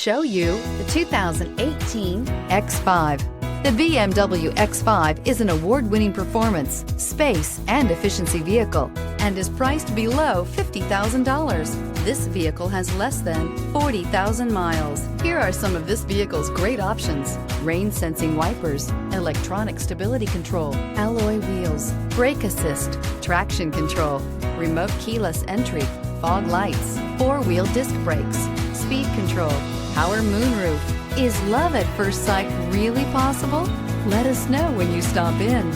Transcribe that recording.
Show you the 2018 X5. The BMW X5 is an award-winning performance, space, and efficiency vehicle and is priced below $50,000. This vehicle has less than 40,000 miles. Here are some of this vehicle's great options: rain-sensing wipers, electronic stability control, alloy wheels, brake assist, traction control, remote keyless entry, fog lights, four-wheel disc brakes, speed control, power moonroof. Is love at first sight really possible? Let us know when you stop in.